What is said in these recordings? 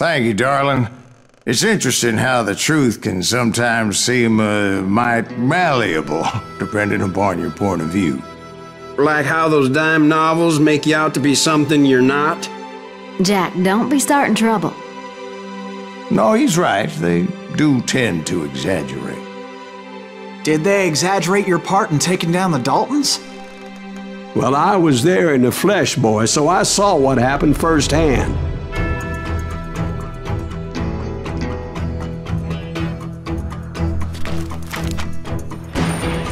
Thank you, darling. It's interesting how the truth can sometimes seem, might malleable, depending upon your point of view. Like how those dime novels make you out to be something you're not? Jack, don't be starting trouble. No, he's right. They do tend to exaggerate. Did they exaggerate your part in taking down the Daltons? Well, I was there in the flesh, boy, so I saw what happened firsthand.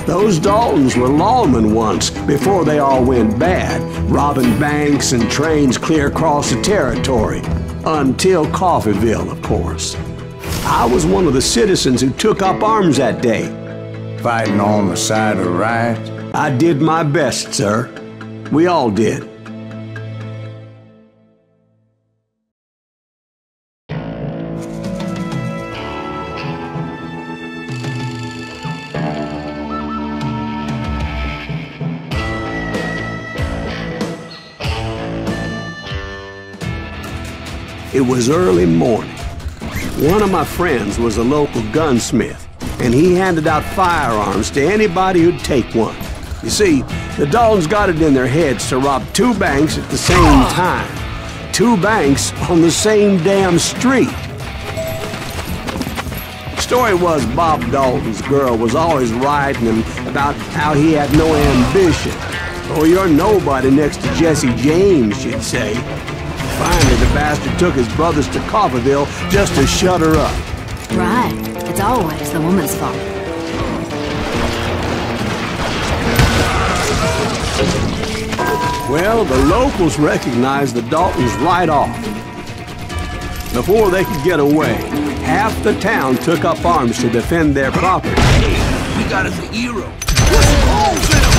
Those Daltons were lawmen once, before they all went bad, robbing banks and trains clear across the territory. Until Coffeeville, of course. I was one of the citizens who took up arms that day. Fighting on the side of right? I did my best, sir. We all did. It was early morning. One of my friends was a local gunsmith, and he handed out firearms to anybody who'd take one. You see, the Daltons got it in their heads to rob 2 banks at the same time. 2 banks on the same damn street. Story was Bob Dalton's girl was always writing him about how he had no ambition. Oh, you're nobody next to Jesse James, she'd say. Finally, the bastard took his brothers to Coffeeville just to shut her up. Right. It's always the woman's fault. Well, the locals recognized the Daltons right off. Before they could get away, half the town took up arms to defend their property. Hey, we got us a hero. Put some holes in him!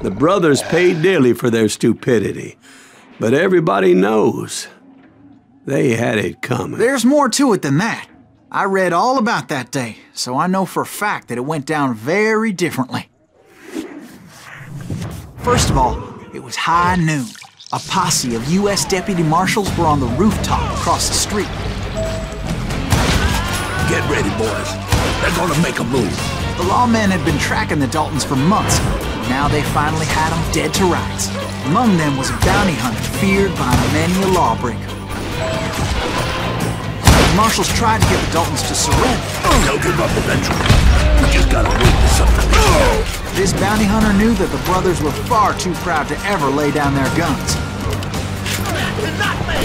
The brothers paid dearly for their stupidity, but everybody knows they had it coming. There's more to it than that. I read all about that day, so I know for a fact that it went down very differently. First of all, it was high noon. A posse of U.S. deputy marshals were on the rooftop across the street. Get ready, boys. They're gonna make a move. The lawmen had been tracking the Daltons for months. Now they finally had them dead to rights. Among them was a bounty hunter feared by many a lawbreaker. The marshals tried to get the Daltons to surrender. Don't give up eventually. We just gotta witness something. This bounty hunter knew that the brothers were far too proud to ever lay down their guns. Not me!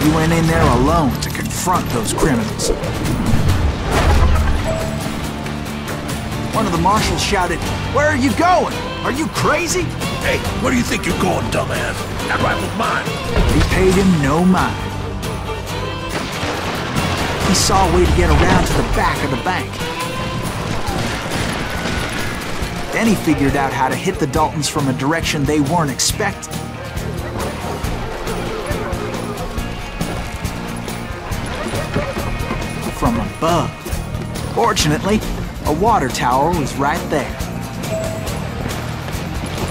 He went in there alone to confront those criminals. One of the marshals shouted, "Where are you going? Are you crazy?" Hey, where do you think you're going, dumbass? That rifle's mine. He paid him no mind. He saw a way to get around to the back of the bank. Then he figured out how to hit the Daltons from a direction they weren't expecting. From above. Fortunately, a water tower was right there.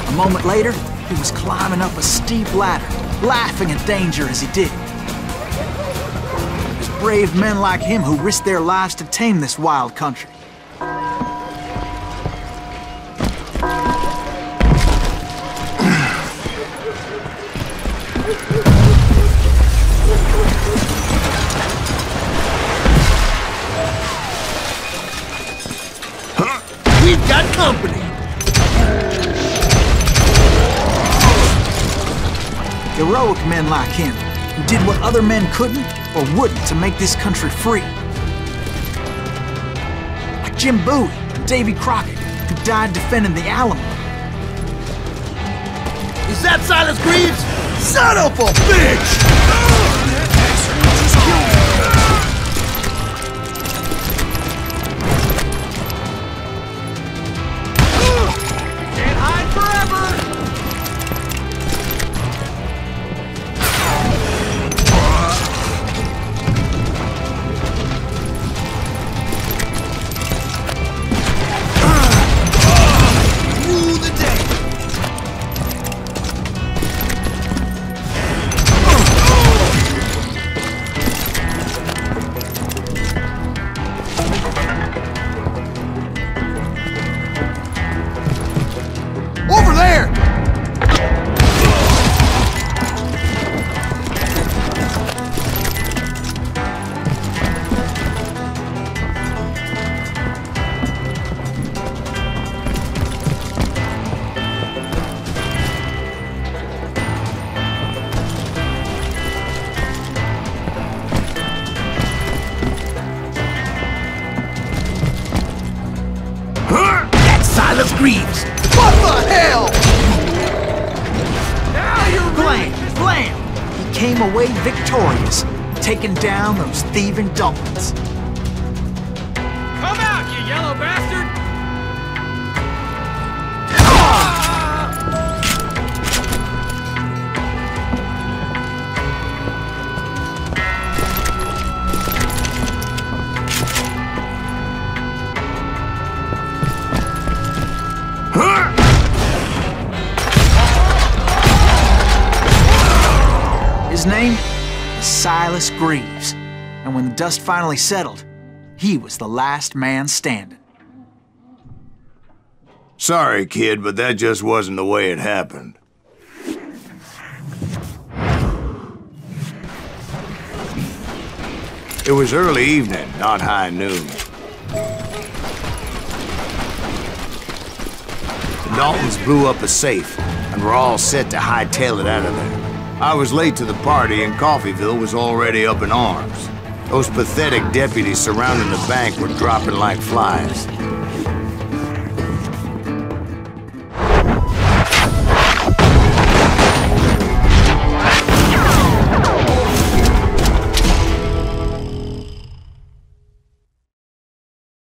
A moment later, he was climbing up a steep ladder, laughing at danger as he did. It was brave men like him who risked their lives to tame this wild country. We've got company. Heroic men like him, who did what other men couldn't or wouldn't to make this country free. Like Jim Bowie and Davy Crockett, who died defending the Alamo. Is that Silas Greaves? Son of a bitch! came away victorious, taking down those thieving Daltons. Come out, you yellow bastard! His name was Silas Greaves, and when the dust finally settled, he was the last man standing. Sorry, kid, but that just wasn't the way it happened. It was early evening, not high noon. The Daltons blew up a safe, and were all set to hightail it out of there. I was late to the party, and Coffeyville was already up in arms. Those pathetic deputies surrounding the bank were dropping like flies.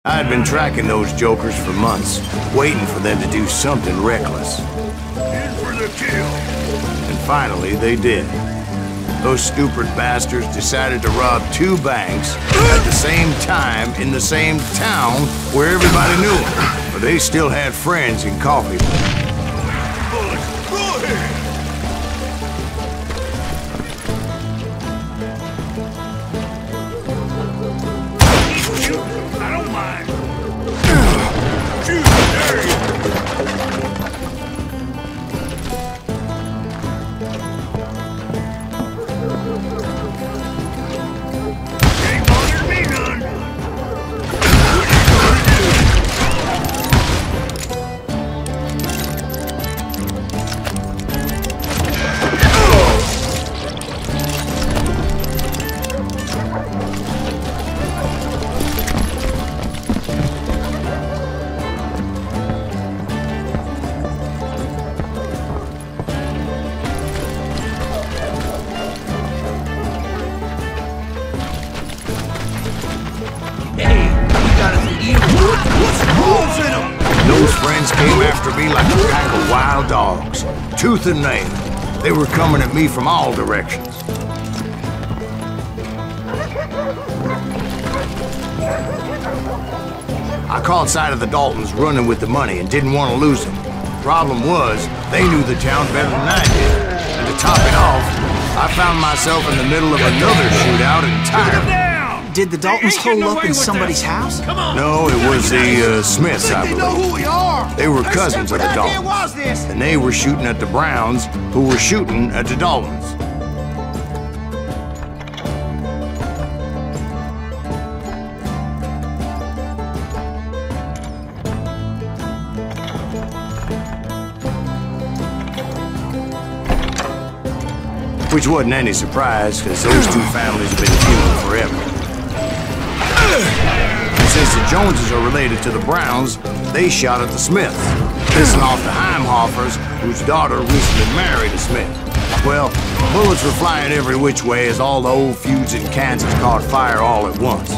I had been tracking those jokers for months, waiting for them to do something reckless. In for the kill. And finally, they did. Those stupid bastards decided to rob 2 banks at the same time in the same town where everybody knew them. But they still had friends in Coffeyville. Bullets, go ahead. Shoot, I don't mind. Shoot, there you go. Ain't bothered me none. Those friends came after me like a pack of wild dogs, tooth and nail. They were coming at me from all directions. I caught sight of the Daltons running with the money and didn't want to lose them. Problem was, they knew the town better than I did. And to top it off, I found myself in the middle of another shootout entirely. Did the Daltons hole up in somebody's house? No, it was the Smiths, I They know believe. who we are. They were cousins of the Daltons. was this? And they were shooting at the Browns, who were shooting at the Daltons. Which wasn't any surprise, because those 2 families have been feuding forever. And since the Joneses are related to the Browns, they shot at the Smiths, pissing off the Heimhoffers, whose daughter recently married a Smith. Well, bullets were flying every which way as all the old feuds in Kansas caught fire all at once.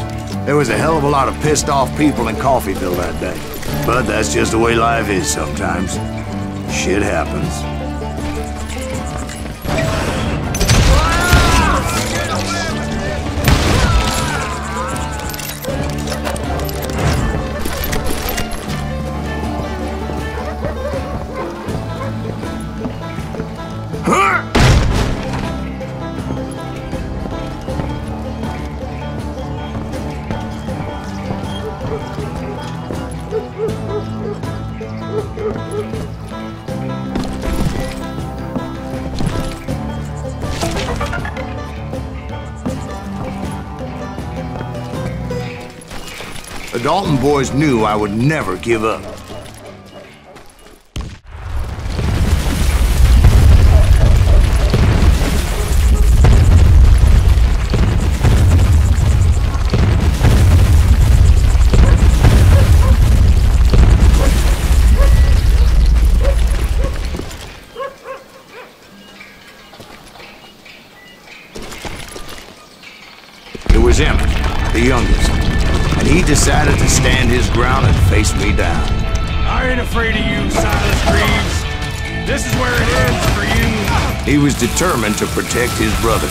There was a hell of a lot of pissed off people in Coffeyville that day. But that's just the way life is sometimes. Shit happens. The Dalton boys knew I would never give up. was Emmett, the youngest, and he decided to stand his ground and face me down. I ain't afraid of you, Silas Greaves. This is where it ends for you. He was determined to protect his brothers.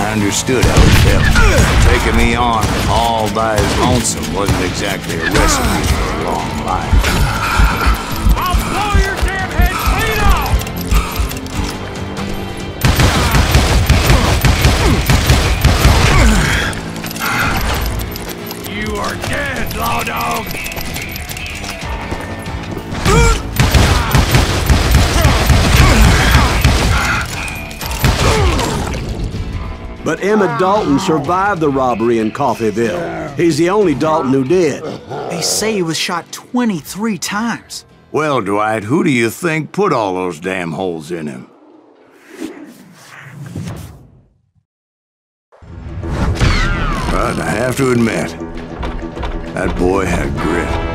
I understood how he felt. Taking me on all by his lonesome wasn't exactly a recipe for a long life. I'll blow your damn head clean off! You are dead, law dog! But Emmett Dalton survived the robbery in Coffeyville. He's the only Dalton who did. They say he was shot 23 times. Well, Dwight, who do you think put all those damn holes in him? But I have to admit, that boy had grit.